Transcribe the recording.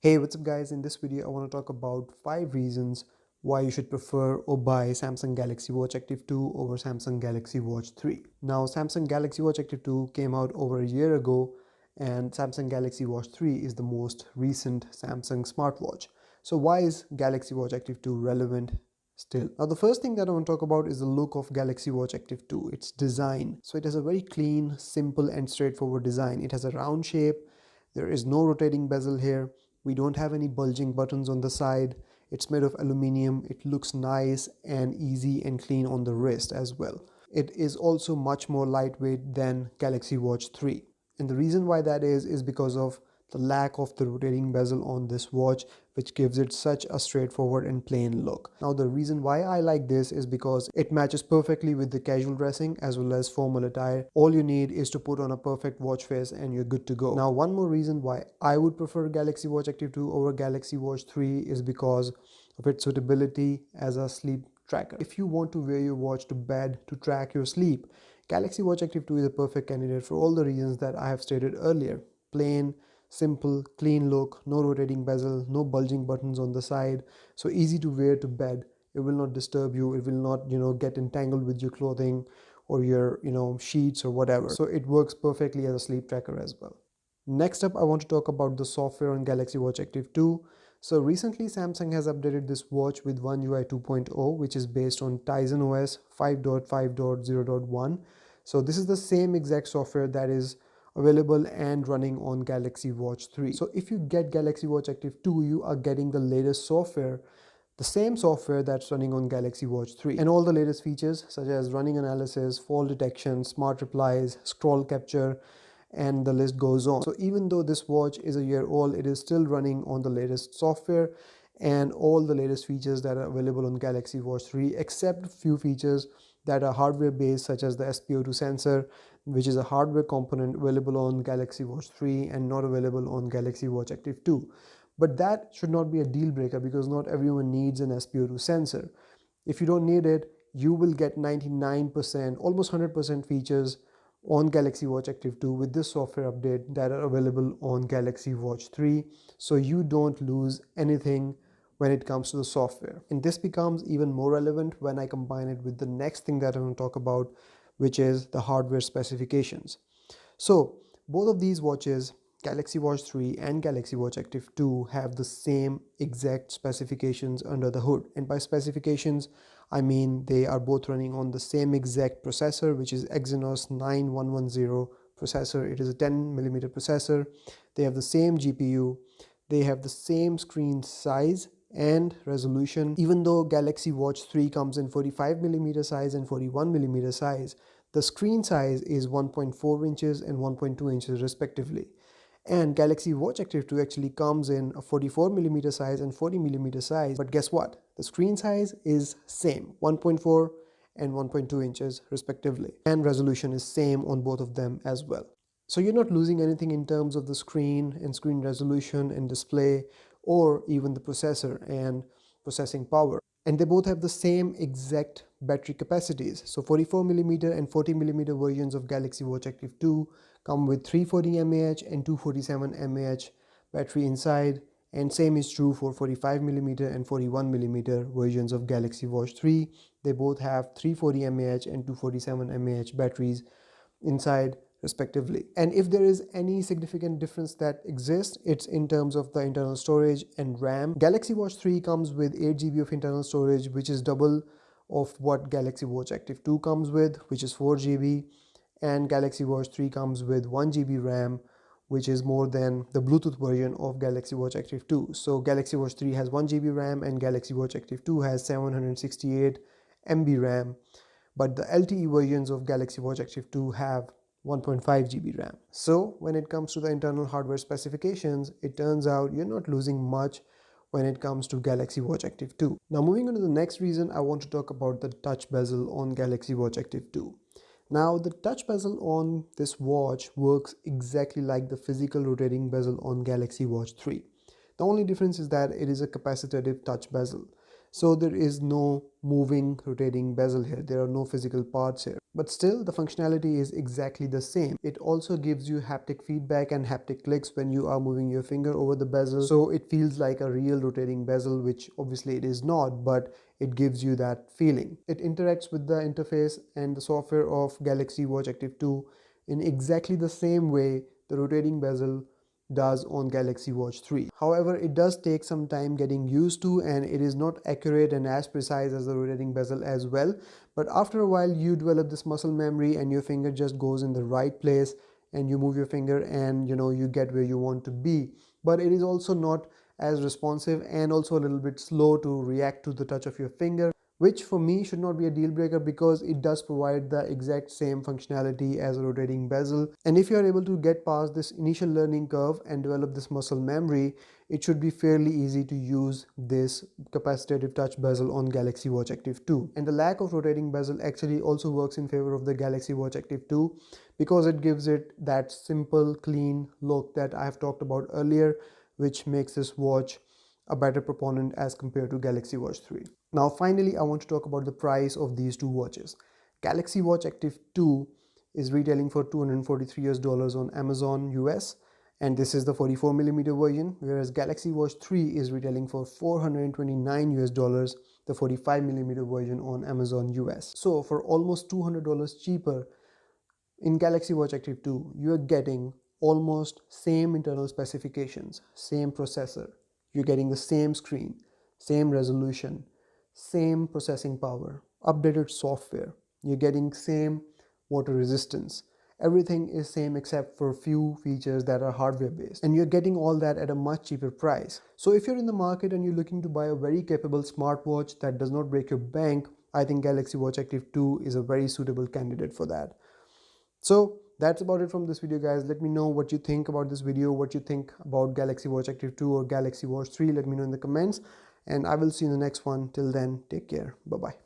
Hey, what's up guys? In this video, I want to talk about 5 reasons why you should prefer or buy Samsung Galaxy Watch Active 2 over Samsung Galaxy Watch 3. Now, Samsung Galaxy Watch Active 2 came out over a year ago and Samsung Galaxy Watch 3 is the most recent Samsung smartwatch. So why is Galaxy Watch Active 2 relevant still? Now, the first thing that I want to talk about is the look of Galaxy Watch Active 2, its design. So it has a very clean, simple and straightforward design. It has a round shape. There is no rotating bezel here. We don't have any bulging buttons on the side. It's made of aluminium. It looks nice and easy and clean on the wrist as well. It is also much more lightweight than Galaxy Watch 3. And the reason why that is because of the lack of the rotating bezel on this watch, which gives it such a straightforward and plain look. Now, the reason why I like this is because it matches perfectly with the casual dressing as well as formal attire. All you need is to put on a perfect watch face and you're good to go. Now, one more reason why I would prefer Galaxy Watch Active 2 over Galaxy Watch 3 is because of its suitability as a sleep tracker. If you want to wear your watch to bed to track your sleep, Galaxy Watch Active 2 is a perfect candidate for all the reasons that I have stated earlier. Plain, simple, clean look, no rotating bezel, no bulging buttons on the side, so easy to wear to bed. It will not disturb you, it will not get entangled with your clothing or your sheets or whatever. So it works perfectly as a sleep tracker as well. Next up, I want to talk about the software on Galaxy Watch Active 2. So recently Samsung has updated this watch with One UI 2.0, which is based on Tizen OS 5.5.0.1. So this is the same exact software that is available and running on Galaxy Watch 3. So if you get Galaxy Watch Active 2, you are getting the latest software, the same software that's running on Galaxy Watch 3, and all the latest features such as running analysis, fall detection, smart replies, scroll capture, and the list goes on. So even though this watch is a year old, it is still running on the latest software and all the latest features that are available on Galaxy Watch 3, except few features that are hardware based, such as the SpO2 sensor, which is a hardware component available on Galaxy Watch 3 and not available on Galaxy Watch Active 2. But that should not be a deal breaker because not everyone needs an SpO2 sensor. If you don't need it, you will get 99%, almost 100% features on Galaxy Watch Active 2 with this software update that are available on Galaxy Watch 3. So you don't lose anything when it comes to the software. And this becomes even more relevant when I combine it with the next thing that I'm going to talk about, which is the hardware specifications. So both of these watches, Galaxy Watch 3 and Galaxy Watch Active 2, have the same exact specifications under the hood. And by specifications, I mean they are both running on the same exact processor, which is Exynos 9110 processor. It is a 10mm processor. They have the same GPU. They have the same screen size and resolution. Even though Galaxy Watch 3 comes in 45mm size and 41mm size, the screen size is 1.4 inches and 1.2 inches respectively. And Galaxy Watch Active 2 actually comes in a 44mm size and 40mm size. But guess what? The screen size is same, 1.4 and 1.2 inches respectively. And resolution is same on both of them as well. So you're not losing anything in terms of the screen and screen resolution and display, or even the processor and processing power. And they both have the same exact battery capacities. So 44mm and 40mm versions of Galaxy Watch Active 2 come with 340 mAh and 247 mAh battery inside, and same is true for 45mm and 41mm versions of Galaxy Watch 3. They both have 340 mAh and 247 mAh batteries inside respectively. And if there is any significant difference that exists, it's in terms of the internal storage and RAM. Galaxy Watch 3 comes with 8GB of internal storage, which is double of what Galaxy Watch Active 2 comes with, which is 4GB, and Galaxy Watch 3 comes with 1GB RAM, which is more than the Bluetooth version of Galaxy Watch Active 2. So Galaxy Watch 3 has 1GB RAM and Galaxy Watch Active 2 has 768 MB RAM. But the LTE versions of Galaxy Watch Active 2 have 1.5GB RAM. So when it comes to the internal hardware specifications, it turns out you're not losing much when it comes to Galaxy Watch Active 2. Now moving on to the next reason, I want to talk about the touch bezel on Galaxy Watch Active 2. Now the touch bezel on this watch works exactly like the physical rotating bezel on Galaxy Watch 3. The only difference is that it is a capacitive touch bezel. So there is no moving rotating bezel here. There are no physical parts here. But still the functionality is exactly the same. It also gives you haptic feedback and haptic clicks when you are moving your finger over the bezel. So it feels like a real rotating bezel, which obviously it is not, but it gives you that feeling. It interacts with the interface and the software of Galaxy Watch Active 2 in exactly the same way the rotating bezel does on Galaxy Watch 3. However, it does take some time getting used to, and it is not accurate and as precise as the rotating bezel as well. But after a while you develop this muscle memory and your finger just goes in the right place, and you move your finger and you get where you want to be. But it is also not as responsive and also a little bit slow to react to the touch of your finger, which for me should not be a deal breaker because it does provide the exact same functionality as a rotating bezel. And if you are able to get past this initial learning curve and develop this muscle memory, it should be fairly easy to use this capacitive touch bezel on Galaxy Watch Active 2. And the lack of rotating bezel actually also works in favor of the Galaxy Watch Active 2 because it gives it that simple, clean look that I have talked about earlier, which makes this watch a better proponent as compared to Galaxy Watch 3. Now finally, I want to talk about the price of these two watches. Galaxy Watch Active 2 is retailing for $243 on Amazon US, and this is the 44mm version, whereas Galaxy Watch 3 is retailing for $429, the 45mm version on Amazon US. So for almost $200 cheaper in Galaxy Watch Active 2, you are getting almost same internal specifications, same processor, you're getting the same screen, same resolution, same processing power, updated software, you're getting same water resistance. Everything is same except for a few features that are hardware based, and you're getting all that at a much cheaper price. So if you're in the market and you're looking to buy a very capable smartwatch that does not break your bank, I think Galaxy Watch Active 2 is a very suitable candidate for that. So that's about it from this video, guys. Let me know what you think about this video, what you think about Galaxy Watch Active 2 or Galaxy Watch 3. Let me know in the comments, and I will see you in the next one. Till then, take care. Bye bye.